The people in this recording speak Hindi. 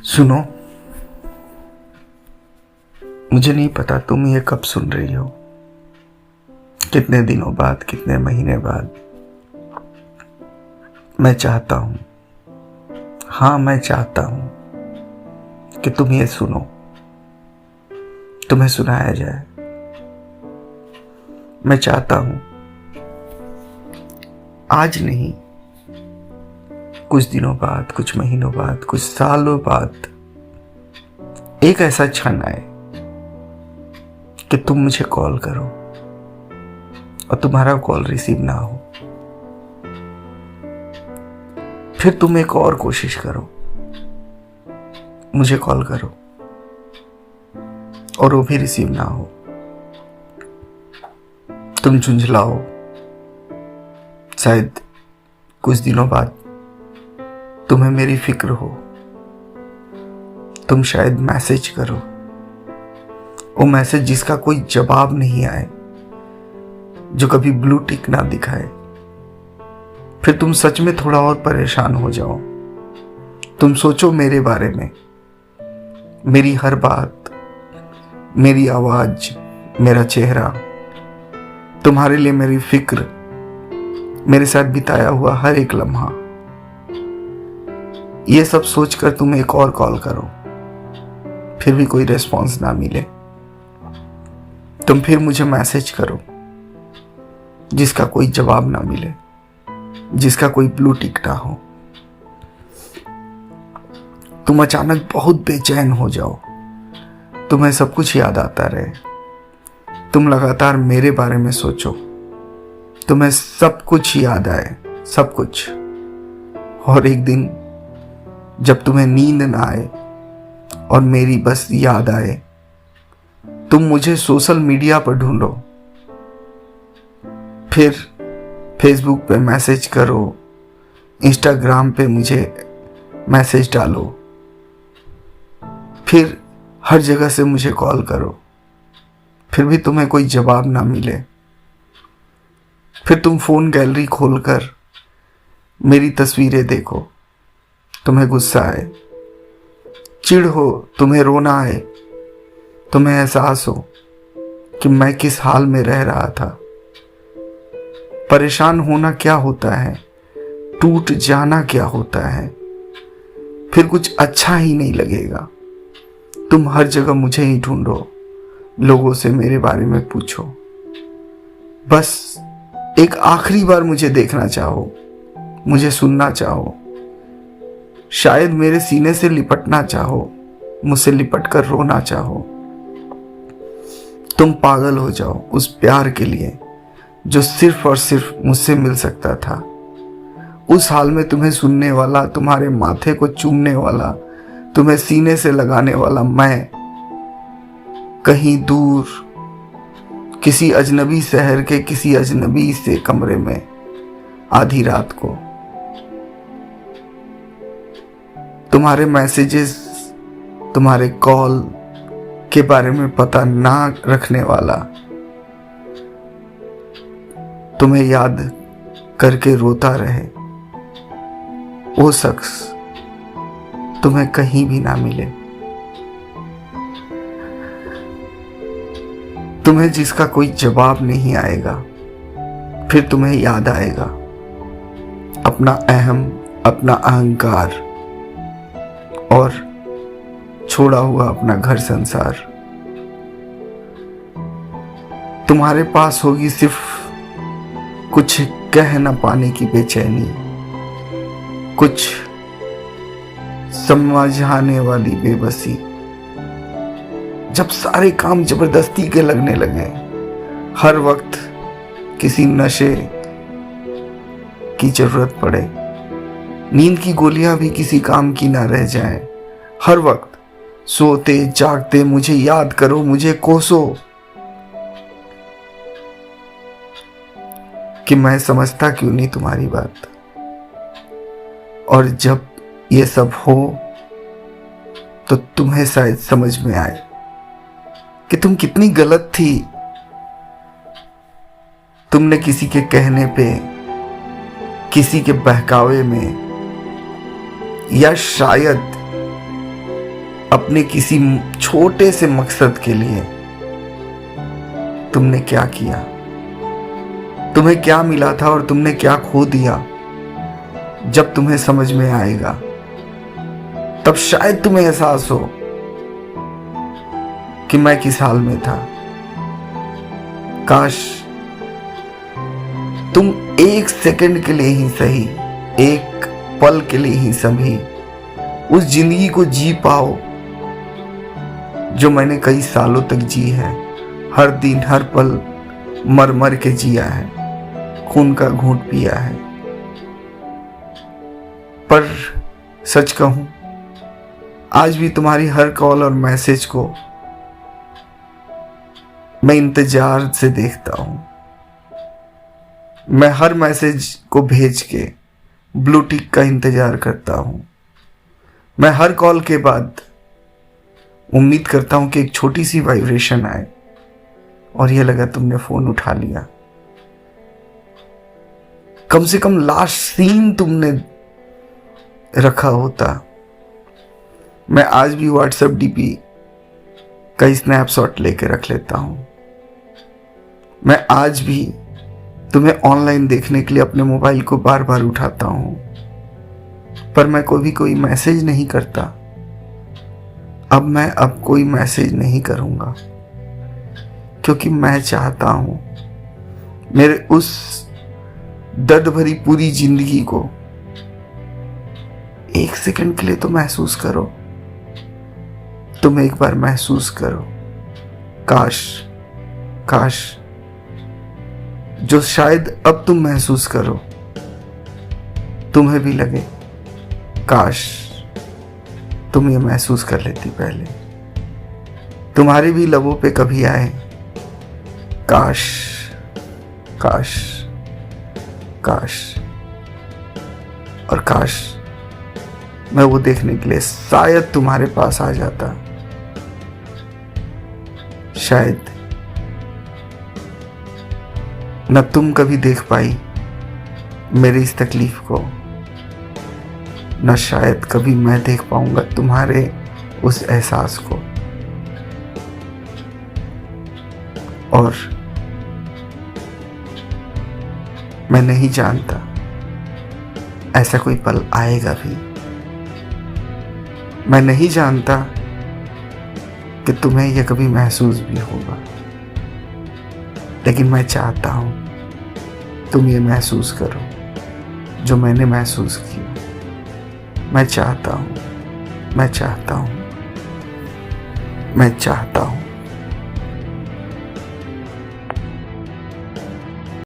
सुनो, मुझे नहीं पता तुम ये कब सुन रही हो, कितने दिनों बाद, कितने महीने बाद। मैं चाहता हूं, हाँ मैं चाहता हूं कि तुम ये सुनो, तुम्हें सुनाया जाए। मैं चाहता हूं आज नहीं, कुछ दिनों बाद, कुछ महीनों बाद, कुछ सालों बाद एक ऐसा क्षण आए कि तुम मुझे कॉल करो और तुम्हारा कॉल रिसीव ना हो। फिर तुम एक और कोशिश करो, मुझे कॉल करो और वो भी रिसीव ना हो। तुम झुंझलाओ, शायद कुछ दिनों बाद तुम्हें मेरी फिक्र हो। तुम शायद मैसेज करो, वो मैसेज जिसका कोई जवाब नहीं आए, जो कभी ब्लू टिक ना दिखाए। फिर तुम सच में थोड़ा और परेशान हो जाओ। तुम सोचो मेरे बारे में, मेरी हर बात, मेरी आवाज, मेरा चेहरा, तुम्हारे लिए मेरी फिक्र, मेरे साथ बिताया हुआ हर एक लम्हा। ये सब सोचकर तुम एक और कॉल करो, फिर भी कोई रिस्पॉन्स ना मिले। तुम फिर मुझे मैसेज करो, जिसका कोई जवाब ना मिले, जिसका कोई ब्लू टिक ना हो। तुम अचानक बहुत बेचैन हो जाओ, तुम्हें सब कुछ याद आता रहे, तुम लगातार मेरे बारे में सोचो, तुम्हें सब कुछ याद आए, सब कुछ। और एक दिन जब तुम्हें नींद ना आए और मेरी बस याद आए, तुम मुझे सोशल मीडिया पर ढूंढो, फिर फेसबुक पे मैसेज करो, इंस्टाग्राम पे मुझे मैसेज डालो, फिर हर जगह से मुझे कॉल करो, फिर भी तुम्हें कोई जवाब ना मिले। फिर तुम फोन गैलरी खोलकर मेरी तस्वीरें देखो, तुम्हें गुस्सा आए, चिढ़ हो, तुम्हें रोना आए, तुम्हें एहसास हो कि मैं किस हाल में रह रहा था। परेशान होना क्या होता है, टूट जाना क्या होता है, फिर कुछ अच्छा ही नहीं लगेगा। तुम हर जगह मुझे ही ढूंढो, लोगों से मेरे बारे में पूछो, बस एक आखिरी बार मुझे देखना चाहो, मुझे सुनना चाहो, शायद मेरे सीने से लिपटना चाहो, मुझसे लिपट कर रोना चाहो। तुम पागल हो जाओ उस प्यार के लिए जो सिर्फ और सिर्फ मुझसे मिल सकता था। उस हाल में तुम्हें सुनने वाला, तुम्हारे माथे को चूमने वाला, तुम्हें सीने से लगाने वाला मैं, कहीं दूर किसी अजनबी शहर के किसी अजनबी से कमरे में आधी रात को, तुम्हारे मैसेजेस, तुम्हारे कॉल के बारे में पता ना रखने वाला, तुम्हें याद करके रोता रहे, वो शख्स तुम्हें कहीं भी ना मिले। तुम्हें जिसका कोई जवाब नहीं आएगा, फिर तुम्हें याद आएगा अपना अहम, अपना अहंकार और छोड़ा हुआ अपना घर संसार। तुम्हारे पास होगी सिर्फ कुछ कह न पाने की बेचैनी, कुछ समझाने वाली बेबसी। जब सारे काम जबरदस्ती के लगने लगे, हर वक्त किसी नशे की जरूरत पड़े, नींद की गोलियां भी किसी काम की ना रह जाएं, हर वक्त सोते जागते मुझे याद करो, मुझे कोसो कि मैं समझता क्यों नहीं तुम्हारी बात। और जब ये सब हो तो तुम्हें शायद समझ में आए कि तुम कितनी गलत थी। तुमने किसी के कहने पे, किसी के बहकावे में, या शायद अपने किसी छोटे से मकसद के लिए तुमने क्या किया, तुम्हें क्या मिला था और तुमने क्या खो दिया। जब तुम्हें समझ में आएगा तब शायद तुम्हें एहसास हो कि मैं किस हाल में था। काश तुम एक सेकंड के लिए ही सही, एक पल के लिए ही सभी उस जिंदगी को जी पाओ जो मैंने कई सालों तक जी है। हर दिन हर पल मर मर के जिया है, खून का घूंट पिया है। पर सच कहूं, आज भी तुम्हारी हर कॉल और मैसेज को मैं इंतजार से देखता हूं। मैं हर मैसेज को भेज के ब्लू टिक का इंतजार करता हूं। मैं हर कॉल के बाद उम्मीद करता हूं कि एक छोटी सी वाइब्रेशन आए और यह लगा तुमने फोन उठा लिया। कम से कम लास्ट सीन तुमने रखा होता। मैं आज भी व्हाट्सएप डीपी का स्नैपशॉट लेके रख लेता हूं। मैं आज भी तुम्हें ऑनलाइन देखने के लिए अपने मोबाइल को बार बार उठाता हूं, पर मैं कोई मैसेज नहीं करता। अब कोई मैसेज नहीं करूंगा, क्योंकि मैं चाहता हूं मेरे उस दर्द भरी पूरी जिंदगी को एक सेकंड के लिए तो महसूस करो। तुम एक बार महसूस करो। काश जो शायद अब तुम महसूस करो, तुम्हें भी लगे काश तुम ये महसूस कर लेती पहले। तुम्हारे भी लबों पे कभी आए काश काश काश, और काश मैं वो देखने के लिए शायद तुम्हारे पास आ जाता। शायद न तुम कभी देख पाई मेरी इस तकलीफ को, न शायद कभी मैं देख पाऊंगा तुम्हारे उस एहसास को। और मैं नहीं जानता ऐसा कोई पल आएगा भी। मैं नहीं जानता कि तुम्हें यह कभी महसूस भी होगा, लेकिन मैं चाहता हूं तुम ये महसूस करो जो मैंने महसूस किया। मैं चाहता हूं